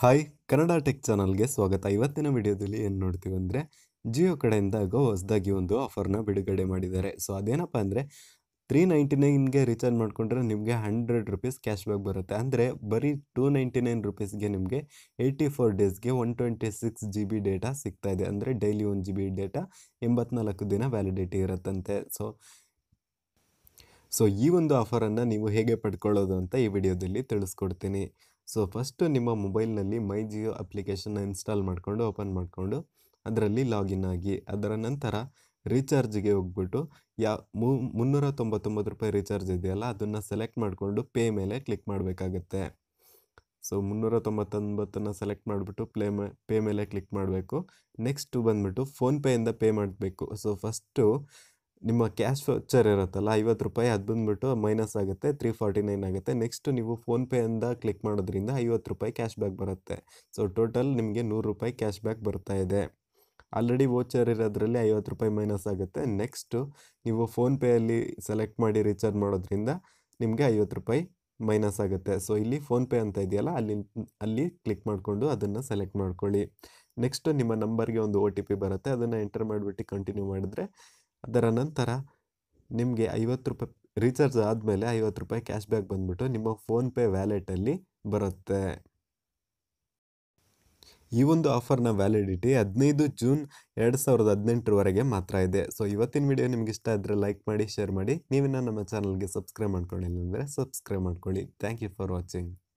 Hi Kannada tech ಚಾನಲ್ಗೆ ಸ್ವಾಗತ. ಇವತ್ತಿನ ವಿಡಿಯೋದಲ್ಲಿ ಏನು ನೋಡ್ತೀವಿ ಅಂದರೆ ಜಿಯೋ ಕಡೆಯಿಂದ ಹೊಸದಾಗಿ ಒಂದು ಆಫರ್ನ ಬಿಡುಗಡೆ ಮಾಡಿದ್ದಾರೆ. ಸೊ ಅದೇನಪ್ಪ ಅಂದರೆ 399ಗೆ ರೀಚಾರ್ಜ್ ಮಾಡಿಕೊಂಡ್ರೆ ನಿಮಗೆ 100 ರೂಪೀಸ್ ಕ್ಯಾಶ್ ಬ್ಯಾಕ್ ಬರುತ್ತೆ. ಅಂದರೆ ಬರೀ 299 ರೂಪೀಸ್ಗೆ ನಿಮಗೆ 84 ಡೇಸ್ಗೆ 126 GB ಡೇಟಾ ಸಿಗ್ತಾ ಇದೆ. ಅಂದರೆ ಡೈಲಿ 1 GB ಡೇಟಾ 84 ದಿನ ವ್ಯಾಲಿಡಿಟಿ ಇರುತ್ತಂತೆ. ಸೊ ಈ ಒಂದು ಆಫರನ್ನು ನೀವು ಹೇಗೆ ಪಡ್ಕೊಳ್ಳೋದು ಅಂತ ಈ ವಿಡಿಯೋದಲ್ಲಿ ತಿಳಿಸ್ಕೊಡ್ತೀನಿ. ಸೊ ಫಸ್ಟು ನಿಮ್ಮ ಮೊಬೈಲ್ನಲ್ಲಿ ಮೈ ಜಿಯೋ ಅಪ್ಲಿಕೇಶನ್ನ ಇನ್ಸ್ಟಾಲ್ ಮಾಡಿಕೊಂಡು ಓಪನ್ ಮಾಡಿಕೊಂಡು ಅದರಲ್ಲಿ ಲಾಗಿನ್ ಆಗಿ, ಅದರ ನಂತರ ರೀಚಾರ್ಜ್ಗೆ ಹೋಗ್ಬಿಟ್ಟು 399 ರೂಪಾಯಿ ರೀಚಾರ್ಜ್ ಇದೆಯಲ್ಲ ಅದನ್ನು ಸೆಲೆಕ್ಟ್ ಮಾಡಿಕೊಂಡು ಪೇ ಮೇಲೆ ಕ್ಲಿಕ್ ಮಾಡಬೇಕಾಗತ್ತೆ. ಸೊ 399 ಸೆಲೆಕ್ಟ್ ಮಾಡಿಬಿಟ್ಟು ಪೇ ಮೇಲೆ ಕ್ಲಿಕ್ ಮಾಡಬೇಕು. ನೆಕ್ಸ್ಟು ಬಂದುಬಿಟ್ಟು ಫೋನ್ಪೇಯಿಂದ ಪೇ ಮಾಡಬೇಕು. ಸೊ ಫಸ್ಟು ನಿಮ್ಮ ಕ್ಯಾಶ್ ವೌಚರ್ ಇರುತ್ತಲ್ಲ 50 ರೂಪಾಯಿ, ಅದು ಬಂದುಬಿಟ್ಟು ಮೈನಸ್ ಆಗುತ್ತೆ, 349 ಆಗುತ್ತೆ. ನೆಕ್ಸ್ಟು ನೀವು ಫೋನ್ಪೇಯಿಂದ ಕ್ಲಿಕ್ ಮಾಡೋದ್ರಿಂದ 50 ರೂಪಾಯಿ ಕ್ಯಾಶ್ ಬ್ಯಾಕ್ ಬರುತ್ತೆ. ಸೊ ಟೋಟಲ್ ನಿಮಗೆ 100 ರೂಪಾಯಿ ಕ್ಯಾಶ್ ಬ್ಯಾಕ್ ಬರ್ತಾ ಇದೆ. ಆಲ್ರೆಡಿ ವೋಚರ್ ಇರೋದ್ರಲ್ಲಿ 50 ರೂಪಾಯಿ ಮೈನಸ್ ಆಗುತ್ತೆ. ನೆಕ್ಸ್ಟು ನೀವು ಫೋನ್ಪೇಯಲ್ಲಿ ಸೆಲೆಕ್ಟ್ ಮಾಡಿ ರೀಚಾರ್ಜ್ ಮಾಡೋದ್ರಿಂದ ನಿಮಗೆ 50 ರೂಪಾಯಿ ಮೈನಸ್ ಆಗುತ್ತೆ. ಸೊ ಇಲ್ಲಿ ಫೋನ್ಪೇ ಅಂತ ಇದೆಯಲ್ಲ ಅಲ್ಲಿ ಕ್ಲಿಕ್ ಮಾಡಿಕೊಂಡು ಅದನ್ನು ಸೆಲೆಕ್ಟ್ ಮಾಡ್ಕೊಳ್ಳಿ. ನೆಕ್ಸ್ಟು ನಿಮ್ಮ ನಂಬರ್ಗೆ ಒಂದು OTP ಬರುತ್ತೆ, ಅದನ್ನು ಎಂಟರ್ ಮಾಡಿಬಿಟ್ಟು ಕಂಟಿನ್ಯೂ ಮಾಡಿದ್ರೆ ಅದರ ನಂತರ ನಿಮಗೆ 50 ರೂಪಾಯಿ ರೀಚಾರ್ಜ್ ಆದಮೇಲೆ 50 ರೂಪಾಯಿ ಕ್ಯಾಶ್ ಬ್ಯಾಕ್ ಬಂದುಬಿಟ್ಟು ನಿಮ್ಮ ಫೋನ್ಪೇ ವ್ಯಾಲೆಟಲ್ಲಿ ಬರುತ್ತೆ. ಈ ಒಂದು ಆಫರ್ನ ವ್ಯಾಲಿಡಿಟಿ 15 ಜೂನ್ 2018 ಮಾತ್ರ ಇದೆ. ಸೊ ಇವತ್ತಿನ ವಿಡಿಯೋ ನಿಮ್ಗೆ ಇಷ್ಟ ಆದರೆ ಲೈಕ್ ಮಾಡಿ, ಶೇರ್ ಮಾಡಿ. ನೀವಿನ್ನ ನಮ್ಮ ಚಾನಲ್ಗೆ ಸಬ್ಸ್ಕ್ರೈಬ್ ಮಾಡ್ಕೊಂಡಿಲ್ಲ ಅಂದರೆ ಸಬ್ಸ್ಕ್ರೈಬ್ ಮಾಡ್ಕೊಳ್ಳಿ. Thank you for watching.